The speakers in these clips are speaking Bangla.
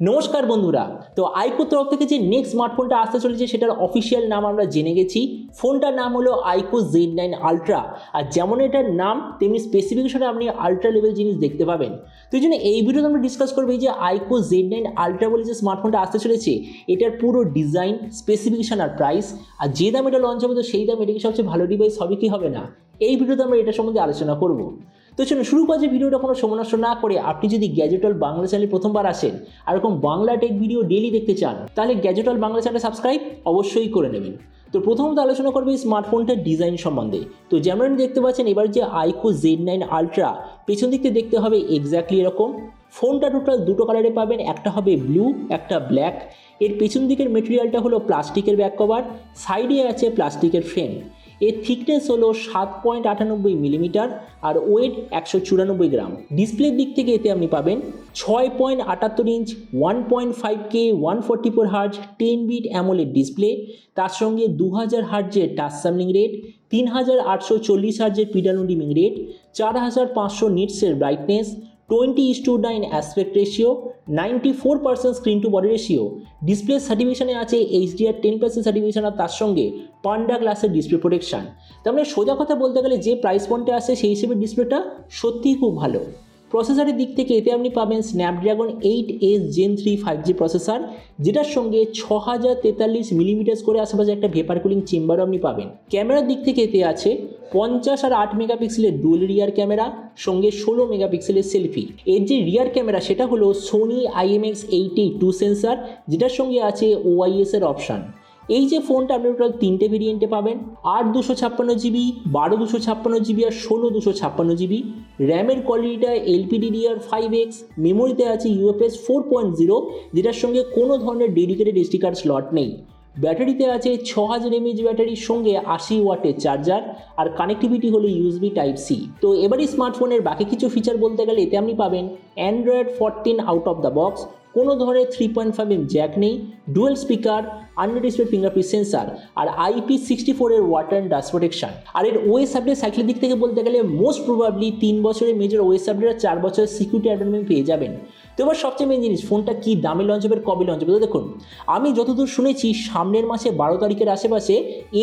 নমস্কার বন্ধুরা। তো আইকোর তরফ থেকে যে নেক্সট স্মার্টফোনটা আসতে চলেছে সেটার অফিসিয়াল নাম আমরা জেনে গেছি। ফোনটার নাম হলো আইকো Z9 আলট্রা। আর যেমন এটার নাম তেমনি স্পেসিফিকেশনে আপনি আলট্রা লেভেল জিনিস দেখতে পাবেন। তো এই জন্য এই ভিডিওতে আমরা ডিসকাস করবো এই যে আইকো Z9 আলট্রা বলে যে স্মার্টফোনটা আসতে চলেছে এটার পুরো ডিজাইন, স্পেসিফিকেশন আর প্রাইস, আর যে দাম এটা লঞ্চ হবে তো সেই দাম এটা কি সবচেয়ে ভালো ডিভাইস হবে কি হবে না, এই ভিডিওতে আমরা এটা সম্বন্ধে আলোচনা করব। তো চলুন শুরু করা যে ভিডিওটা কোনো সময় নষ্ট না করে আপনি যদি গ্যাজেটল বাংলা চ্যানেলে প্রথমবার আসেন আর এরকম বাংলা টেক ভিডিও ডেইলি দেখতে চান তাহলে গ্যাজেটল বাংলা চ্যানেল সাবস্ক্রাইব অবশ্যই করে নেবেন। তো প্রথমত আলোচনা করবে স্মার্টফোনটার ডিজাইন সম্বন্ধে। তো যেমন দেখতে পাচ্ছেন এবার যে আইকো Z9 আলট্রা পেছন দিক থেকে দেখতে হবে এক্স্যাক্টলি এরকম। ফোনটা টোটাল দুটো কালারে পাবেন, একটা হবে ব্লু, একটা ব্ল্যাক। এর পেছন দিকের মেটেরিয়ালটা হলো প্লাস্টিকের ব্যাক কভার, সাইডে আছে প্লাস্টিকের ফ্রেম। এর থিকনেস হলো 7.98 মিলিমিটার আর ওয়েট 194 গ্রাম। ডিসপ্লের দিক থেকে এতে আপনি পাবেন 6.78 inch 1.5K 144 hertz 10 bit AMOLED display, তার সঙ্গে 2000 হার্জের টাচ স্যাম্পলিং রেট, 3840 হার্জের পিডানো ডিমিং রেট, 4500 নিটসের brightness, 20:9 aspect ratio, 94% screen to body ratio. Display সার্টিফিকেশনে আছে HDR10+ সার্টিফিকেশন আর তার সঙ্গে পান্ডা গ্লাসের ডিসপ্লে প্রোটেকশন। তার মানে সোজা কথা বলতে গেলে যে প্রাইস পয়েন্টে আসে সেই হিসেবে ডিসপ্লেটা সত্যিই খুব ভালো। প্রসেসরের দিক থেকে এতে আপনি পাবেন Snapdragon 8S Gen 3 5G processor, যেটার সঙ্গে 6043 মিলিমিটার করে আশেপাশে একটা ভেপার কুলিং চেম্বারও আপনি পাবেন। ক্যামেরার দিক থেকে এতে আছে 50 আর 8 মেগাপিক্সেলের ডুয়েল রিয়ার ক্যামেরা, সঙ্গে 16 মেগাপিক্সেলের সেলফি। এর যে রিয়ার ক্যামেরা সেটা হলো সোনি IMX882 সেন্সার, যেটার সঙ্গে আছে OIS এর অপশান। এই যে ফোনটা আপনি টোটাল 3টে ভেরিয়েন্টে পাবেন, 8/256GB, 12/256GB আর 16/256GB। র্যামের কোয়ালিটিটা LPDDR5X, মেমোরিতে আছে UFS 4.0, যেটার সঙ্গে কোনো ধরনের ডেডিকেটেড SD কার্ড স্লট নেই। ব্যাটারিতে আছে 6000 mAh ব্যাটারির সঙ্গে 80 ওয়াটের চার্জার, আর কানেক্টিভিটি হলো USB Type-C। তো এবারই স্মার্টফোনের বাকি কিছু ফিচার বলতে গেলে এতে আপনি পাবেন Android 14 out of the box, কোনো ধরনের 3.5mm জ্যাক নেই, dual speaker, under display fingerprint sensor আর IP64 এর ওয়াটার অ্যান্ড ডাস্ট প্রোটেকশন। আর এর ওএস আপডেট সাইকেলের দিক থেকে বলতে গেলে মোস্ট প্রবাবলি 3 বছরের মেজর ওএস আপডেট আর 4 বছরের সিকিউরিটি আপডেট পেয়ে যাবেন। তো এবার সবচেয়ে মেন জিনিস, ফোনটা কি দামে লঞ্চ হবে, কবে লঞ্চ হবে। তো দেখুন, আমি যতদূর শুনেছি সামনের মাসে 12 তারিখের আশেপাশে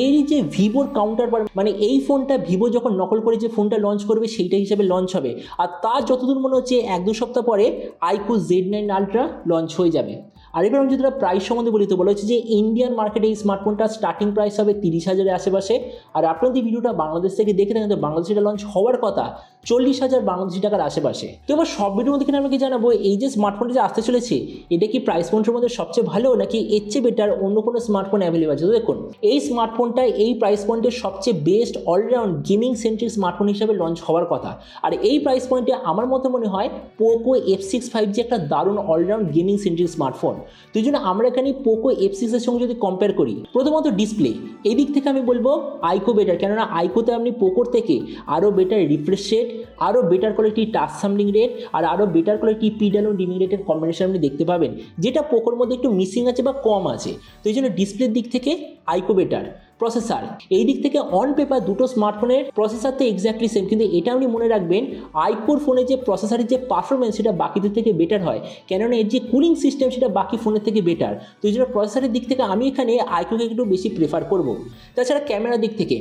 এরই যে ভিভোর কাউন্টার মানে এই ফোনটা ভিভো যখন নকল করে যে ফোনটা লঞ্চ করবে সেইটা হিসাবে লঞ্চ হবে। আর তার যতদূর মনে হচ্ছে 1-2 সপ্তাহ পরে আইকো Z9 আলট্রা লঞ্চ হয়ে যাবে। আর এবার আমি যদি প্রাইস সম্বন্ধে বলি তো বলা হচ্ছে যে ইন্ডিয়ান মার্কেটে এই স্মার্টফোনটা স্টার্টিং প্রাইস হবে 30,000-এর আশেপাশে। আর আপনার যদি ভিডিওটা বাংলাদেশ থেকে দেখে থাকেন তো বাংলাদেশে এটা লঞ্চ হওয়ার কথা 40,000 বাংলাদেশি টাকার আশেপাশে। তো এবার সব ভিডিওর মধ্যে আমাকে জানাবো এই যে স্মার্টফোনটা যে আসতে চলেছে এটা কি প্রাইস পয়েন্টের মধ্যে সবচেয়ে ভালো নাকি এর চেয়ে বেটার অন্য কোনো স্মার্টফোন অ্যাভেলেবল আছে। তো দেখুন, এই স্মার্টফোনটা এই প্রাইস পয়েন্টের সবচেয়ে best all round gaming centric smartphone হিসেবে লঞ্চ হওয়ার কথা। আর এই প্রাইস পয়েন্টে আমার মতে মনে হয় পোকো F6 5G একটা দারুণ অলরাউন্ড গেমিং সেন্ট্রিক স্মার্টফোন। তো এই জন্য আমরা এখানে পোকো F6 এর সঙ্গে যদি কম্পেয়ার করি, প্রথমত ডিসপ্লে এই দিক থেকে আমি বলবো আইকো বেটার, কেননা আইকোতে আপনি পোকোর থেকে আরও বেটার রিফ্রেশ রেট, আরও better quality touch sampling rate আর আরও বেটার কোয়ালিটি পিডানো ডিমিং রেটের কম্বিনেশন আপনি দেখতে পাবেন, যেটা পোকোর মধ্যে একটু মিসিং আছে বা কম আছে। তো এই জন্য ডিসপ্লের দিক থেকে আইকো বেটার। প্রসেসর এই দিক থেকে অন পেপার দুটো স্মার্টফোনের প্রসেসর তো এক্স্যাক্টলি সেম, কিন্তু এটা আপনি মনে রাখবেন আইকোর ফোনে যে প্রসেসরের যে পারফরমেন্স সেটা বাকিদের থেকে বেটার হয়, কেননা এর যে কুলিং সিস্টেম সেটা বাকি ফোনের থেকে বেটার। তো এই জন্য প্রসেসরের দিক থেকে আমি এখানে আইকোকে একটু বেশি প্রেফার করব। তাছাড়া ক্যামেরার দিক থেকে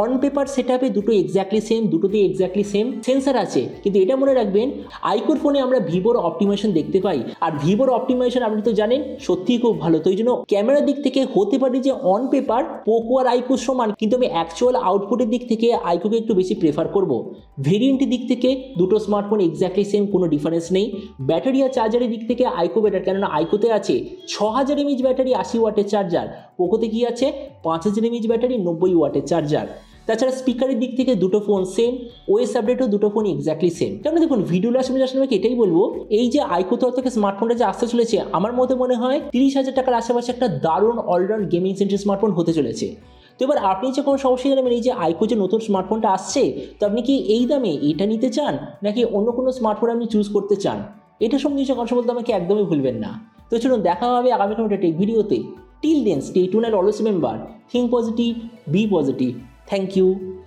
অন পেপার সেট আপে দুটো এক্স্যাক্টলি সেম, দুটোতেই এক্স্যাক্টলি সেম সেন্সার আছে, কিন্তু এটা মনে রাখবেন আইকোর ফোনে আমরা ভিভোর অপটিমাইজেশন দেখতে পাই, আর ভিভোর অপটিমাইজেশন আপনি তো জানেন সত্যিই খুব ভালো। তো এই জন্য ক্যামেরার দিক থেকে হতে পারে যে অন পেপার পোকো আর আইকো সমান, কিন্তু আমি অ্যাকচুয়াল আউটপুটের দিক থেকে আইকোকে একটু বেশি প্রেফার করব। ভেরিয়েন্টের দিক থেকে দুটো স্মার্টফোন এক্স্যাক্টলি সেম, কোনো ডিফারেন্স নেই। ব্যাটারি আর চার্জারের দিক থেকে আইকো বেটার, কেননা আইকোতে আছে 6000 mAh ব্যাটারি 80 ওয়াটের চার্জার, পোকোতে কি আছে 5000 mAh ব্যাটারি 90 ওয়াটের চার্জার। তাছাড়া স্পিকারের দিক থেকে দুটো ফোন সেম, ওএস আপডেটও দুটো ফোন এক্স্যাক্টলি সেম। তাহলে দেখুন ভিডিও আসলে আমাকে এটাই বলবো, এই যে আইকো তরফ থেকে স্মার্টফোনটা যে আসতে চলেছে আমার মতে মনে হয় 30,000 টাকার আশেপাশে একটা দারুণ অলরাউন্ড গেমিং সেন্ট্রিক স্মার্টফোন হতে চলেছে। তো এবার আপনি যে কোনো সমস্যা জানাবেন এই যে আইকো যে নতুন স্মার্টফোনটা আসছে, তো আপনি কি এই দামে এটা নিতে চান নাকি অন্য কোনো স্মার্টফোন আপনি চুজ করতে চান, এটা সম্বন্ধে কথা বলতে আমাকে একদমই ভুলবেন না। তো চলুন দেখা হবে আগামী কোনো টেক ভিডিওতে। Till then stay tuned and always remember, think positive, be positive. Thank you.